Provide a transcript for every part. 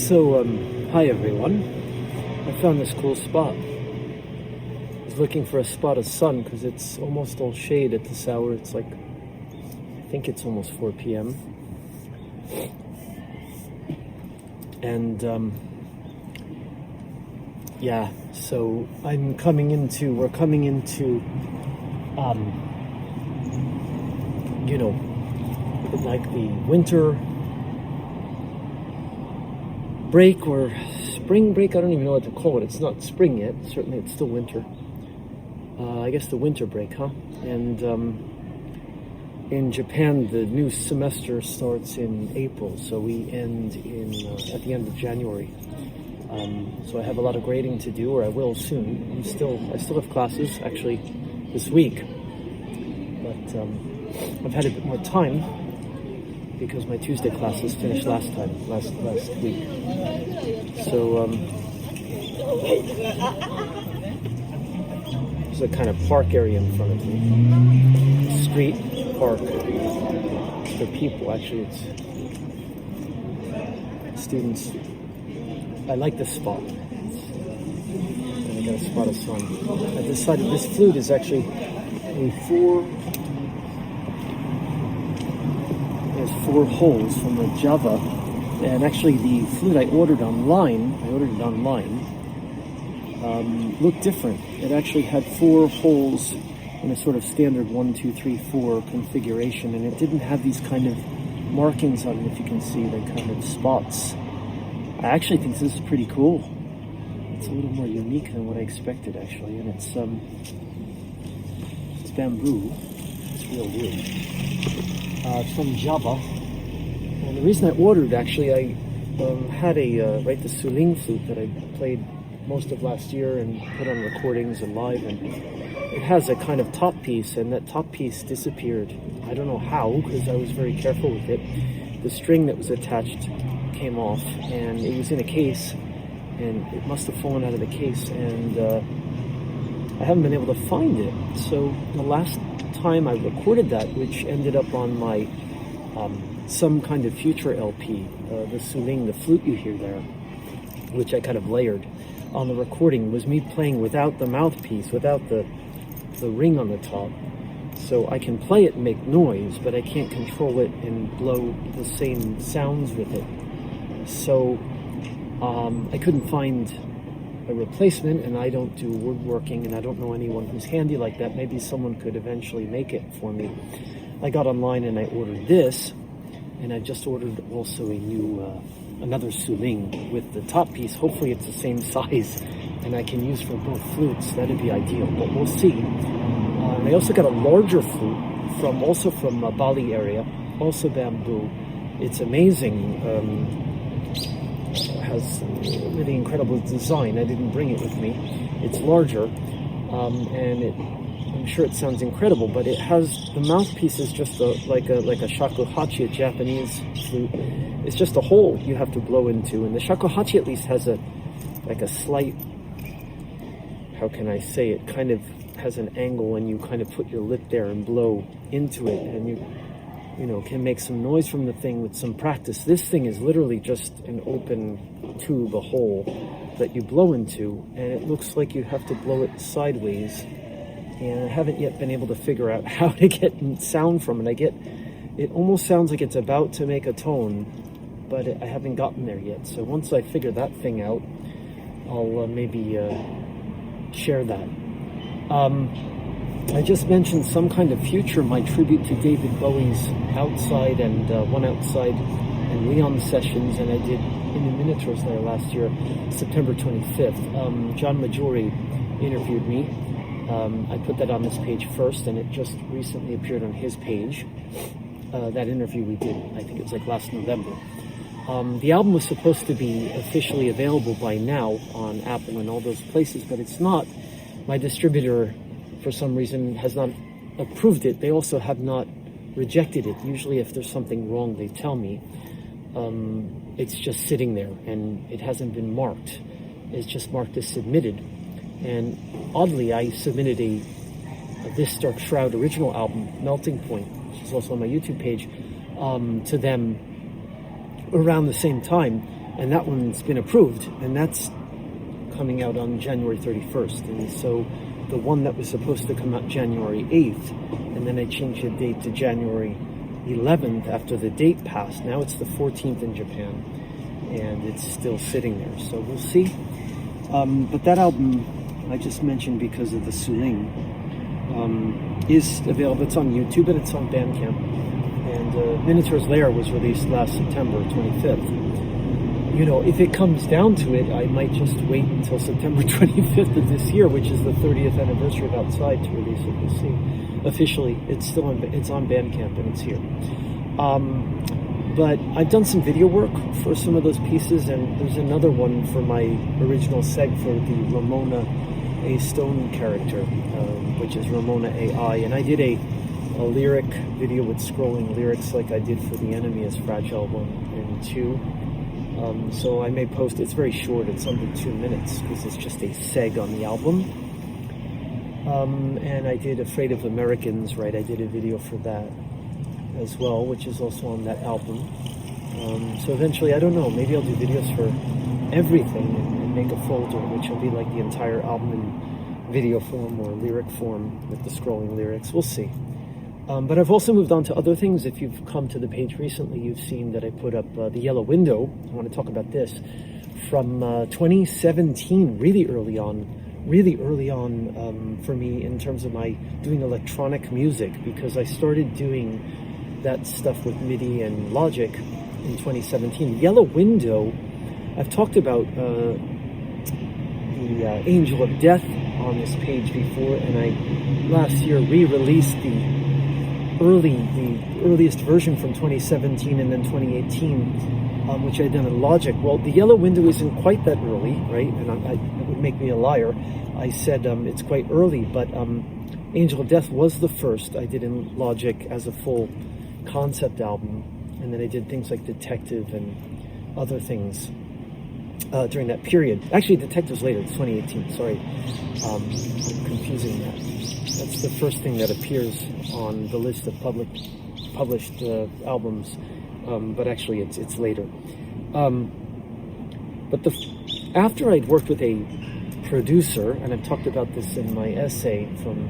Hi everyone. I found this cool spot. I was looking for a spot of sun because it's almost all shade at this hour. It's like, I think it's almost 4 p.m. And yeah, so we're coming into, like the winter break or spring break. I don't even know what to call it. It's not spring yet. Certainly it's still winter. I guess the winter break, huh? And in Japan, the new semester starts in April, so we end at the end of January. So I have a lot of grading to do, or I will soon. I still have classes actually this week, but I've had a bit more time because my Tuesday classes finished last week. So there's a kind of park area in front of me. Street park for people. Actually, it's students. I like this spot. And I got a spot of sun. I decided this flute is actually there's 4 holes from the Java, and actually the flute I ordered it online, looked different. It actually had 4 holes in a sort of standard 1, 2, 3, 4 configuration, and it didn't have these kind of markings on it, if you can see, the kind of spots. I actually think this is pretty cool. It's a little more unique than what I expected, actually, and it's bamboo. It's real wood. It's from Java, and the reason I ordered, actually, I had the Sulingflute that I played most of last year and put on recordings and live, and it has a kind of top piece, and that top piece disappeared. I don't know how, because I was very careful with it. The string that was attached came off, and it was in a case, and it must have fallen out of the case, and I haven't been able to find it. So the last time I recorded that, which ended up on my some kind of future LP, the Suling, the flute you hear there, which I kind of layered on the recording, was me playing without the mouthpiece, without the ring on the top. So I can play it and make noise, but I can't control it and blow the same sounds with it. So I couldn't find a replacement, and I don't do woodworking, and I don't know anyone who's handy like that. Maybe someone could eventually make it for me. I got online and I ordered this, and I just ordered also a new another Suling with the top piece. Hopefully it's the same size and I can use for both flutes. That'd be ideal, but we'll see. I also got a larger flute from Bali area, also bamboo. It's amazing. It has really incredible design. I didn't bring it with me. It's larger, and I'm sure it sounds incredible, but it has, the mouthpiece is just like a shakuhachi, a Japanese flute. It's just a hole you have to blow into, and the shakuhachi at least has a slight, how can I say it, kind of has an angle, and you kind of put your lip there and blow into it, and you can make some noise from the thing with some practice. This thing is literally just an open tube, a hole that you blow into, and it looks like you have to blow it sideways, and I haven't yet been able to figure out how to get sound from it. It almost sounds like it's about to make a tone, but I haven't gotten there yet. So once I figure that thing out, I'll maybe share that. I just mentioned some kind of future, my tribute to David Bowie's Outside and One Outside and Leon sessions, and I did in the Minotaurs there last year, September 25th. John Majori interviewed me. I put that on this page first, and it just recently appeared on his page. That interview we did, I think it was like last November. The album was supposed to be officially available by now on Apple and all those places, but it's not. My distributor, for some reason, has not approved it. They also have not rejected it. Usually if there's something wrong, they tell me. It's just sitting there, and it hasn't been marked. It's just marked as submitted. And oddly, I submitted a This Dark Shroud original album, Melting Point, which is also on my YouTube page, to them around the same time. and that one's been approved, and that's coming out on January 31st. And so the one that was supposed to come out January 8th, and then I changed the date to January 11th after the date passed. Now it's the 14th in Japan, and it's still sitting there. So we'll see. But that album I just mentioned because of the Suling is available. It's on YouTube and it's on Bandcamp. And Minotaur's Lair was released last September 25th. You know, if it comes down to it, I might just wait until September 25th of this year, which is the 30th anniversary of Outside, to release it. We'll see. Officially, it's on Bandcamp and it's here. But I've done some video work for some of those pieces, and there's another one for my original seg for the Ramona A. Stone character, which is Ramona AI. And I did a lyric video with scrolling lyrics like I did for The Enemy as Fragile 1 and 2. So I may post, it's very short, it's under 2 minutes because it's just a seg on the album. And I did Afraid of Americans, right? I did a video for that as well, which is also on that album. So eventually, I don't know, maybe I'll do videos for everything and make a folder, which will be like the entire album in video form or lyric form with the scrolling lyrics. We'll see. But I've also moved on to other things. If you've come to the page recently, you've seen that I put up The Yellow Window. I want to talk about this from 2017, really early on for me in terms of my doing electronic music, because I started doing that stuff with MIDI and Logic in 2017. Yellow Window, I've talked about the Angel of Death on this page before, and I last year re-released the earliest version from 2017 and then 2018, which I done in Logic. Well, the Yellow Window isn't quite that early, right? And it would make me a liar. I said it's quite early, but Angel of Death was the first I did in Logic as a full concept album, and then I did things like Detective and other things during that period. Actually, Detective's later, it's 2018, sorry. I'm confusing that. That's the first thing that appears on the list of published albums, but actually it's later. But after I'd worked with a producer, and I've talked about this in my essay from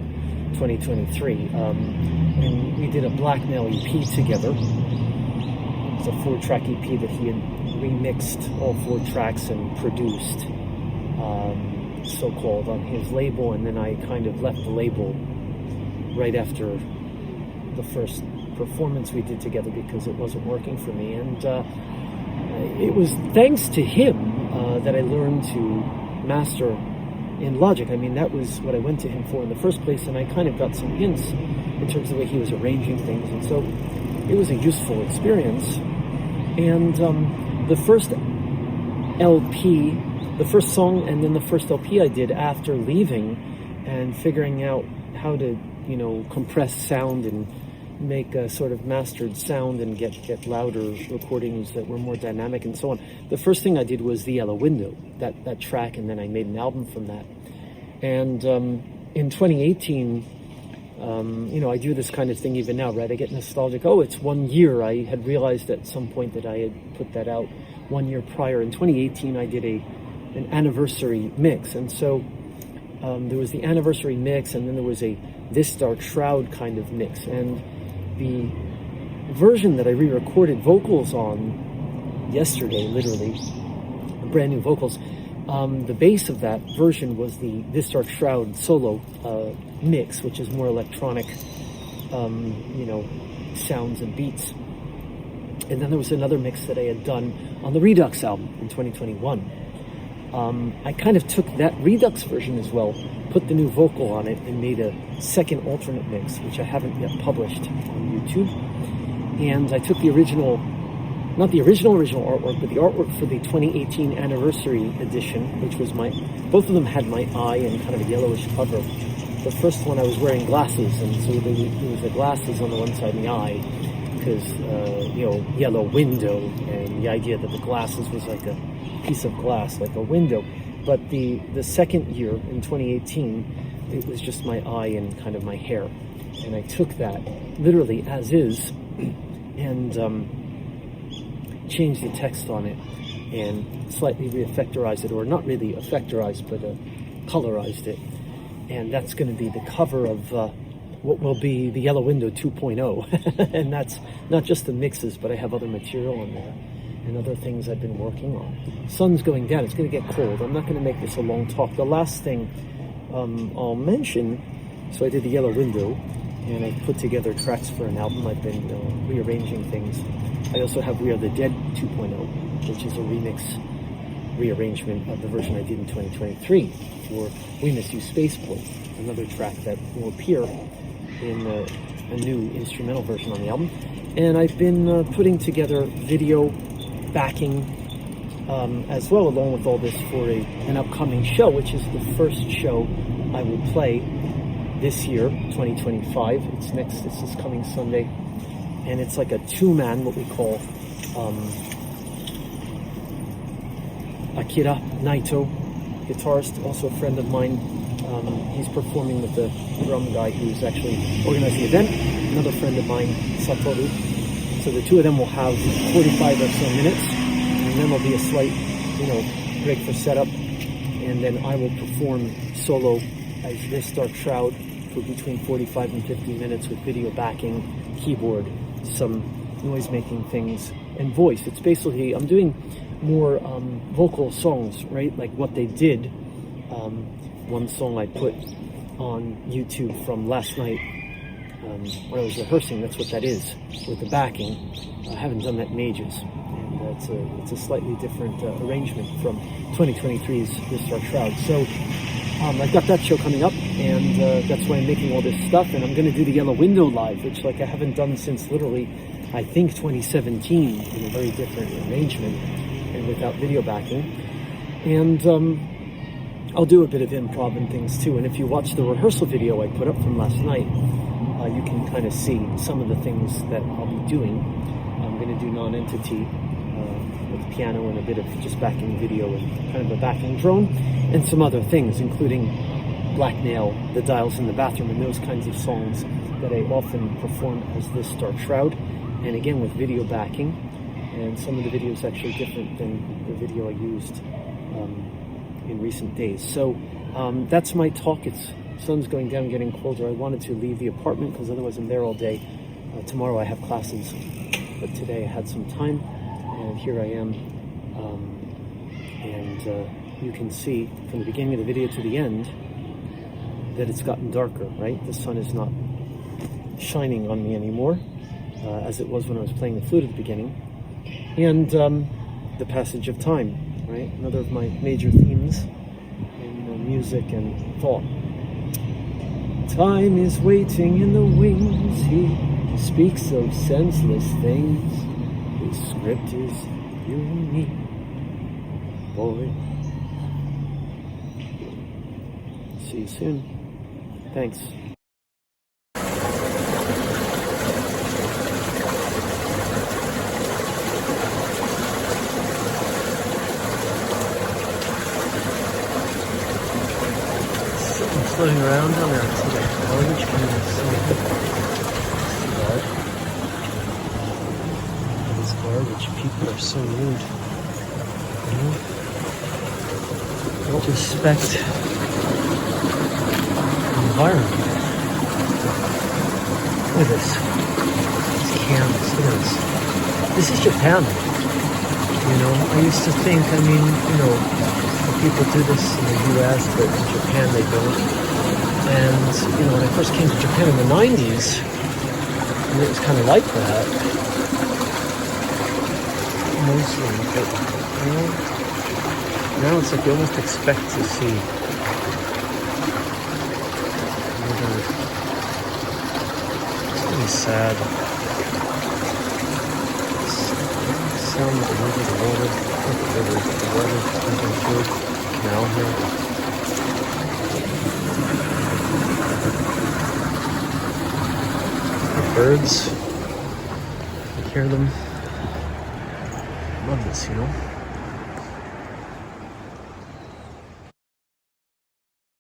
2023, and we did a Blackmail EP together. It's a 4-track EP that he had remixed all 4 tracks and produced, so-called, on his label, and then I kind of left the label right after the first performance we did together because it wasn't working for me. And it was thanks to him that I learned to master in Logic. I mean, that was what I went to him for in the first place, and I kind of got some hints in terms of the way he was arranging things, and so it was a useful experience. And the first LP, the first song, and then the first LP I did after leaving and figuring out how to, compress sound and make a sort of mastered sound and get louder recordings that were more dynamic and so on. The first thing I did was The Yellow Window, that track, and then I made an album from that. And in 2018, I do this kind of thing even now, right? I get nostalgic. Oh, it's 1 year. I had realized at some point that I had put that out 1 year prior. In 2018, I did an anniversary mix, and so there was the anniversary mix, and then there was a This Dark Shroud kind of mix, and the version that I re-recorded vocals on yesterday, literally, brand new vocals, the bass of that version was the This Dark Shroud solo mix, which is more electronic, sounds and beats. And then there was another mix that I had done on the Redux album in 2021. I kind of took that Redux version as well, put the new vocal on it, and made a second alternate mix, which I haven't yet published on YouTube. And I took the original, not the original artwork, but the artwork for the 2018 anniversary edition, which was both of them had my eye and kind of a yellowish cover. The first one I was wearing glasses, and so there was the glasses on the one side and the eye, because, yellow window, and the idea that the glasses was like a piece of glass, like a window. But the second year, in 2018, it was just my eye and kind of my hair. And I took that literally as is and changed the text on it and slightly re-effectorized it, or not really effectorized, but colorized it. And that's going to be the cover of what will be the Yellow Window 2.0. And that's not just the mixes, but I have other material on there and other things I've been working on. Sun's going down, it's going to get cold. I'm not going to make this a long talk. The last thing I'll mention, so I did the Yellow Window, and I put together tracks for an album. I've been rearranging things. I also have We Are the Dead 2.0, which is a remix rearrangement of the version I did in 2023 for We Miss You Spaceport, another track that will appear in a new instrumental version on the album. And I've been putting together video backing as well, along with all this, for an upcoming show, which is the first show I will play this year, 2025. This is coming Sunday, and it's like a two-man, what we call Akira Naito, guitarist, also a friend of mine. He's performing with the drum guy who's actually organizing the event, another friend of mine, Satoru. So the two of them will have 45 or so minutes, and then there'll be a slight, break for setup, and then I will perform solo as This Dark Shroud for between 45 and 50 minutes with video backing, keyboard, some noise-making things, and voice. It's basically, I'm doing more vocal songs, right? Like what they did. One song I put on YouTube from last night when I was rehearsing, that's what that is, with the backing. I haven't done that in ages. And it's a slightly different arrangement from 2023's This Dark Shroud. So I've got that show coming up, and that's why I'm making all this stuff. And I'm going to do the Yellow Window live, which I haven't done since literally, I think, 2017, in a very different arrangement and without video backing. And I'll do a bit of improv and things too. And if you watch the rehearsal video I put up from last night, you can kind of see some of the things that I'll be doing. I'm going to do non-entity with piano and a bit of just backing video and kind of a backing drone, and some other things, including Blackmail, The Dials in the Bathroom, and those kinds of songs that I often perform as This Dark Shroud, and again with video backing. And some of the videos actually different than the video I used in recent days. So that's my talk. Sun's going down, getting colder. I wanted to leave the apartment because otherwise I'm there all day. Tomorrow I have classes, but today I had some time, and here I am. And you can see from the beginning of the video to the end that it's gotten darker, right? The sun is not shining on me anymore, as it was when I was playing the flute at the beginning. And the passage of time, right? Another of my major themes in music and thought. Time is waiting in the wings. He speaks of senseless things. His script is you and me, boy. See you soon. Thanks. Floating around on there to the garbage can of something. This garbage, people are so rude. Don't respect the environment. Look at this. These cans, look at this. This is Japan. I used to think, people do this in the US, but in Japan they don't. And, when I first came to Japan in the 90s, it was kind of like that. Mostly, but, now it's like you almost expect to see it's really sad. Sound of the water, the water coming through canal here. Birds, I hear them. Love this,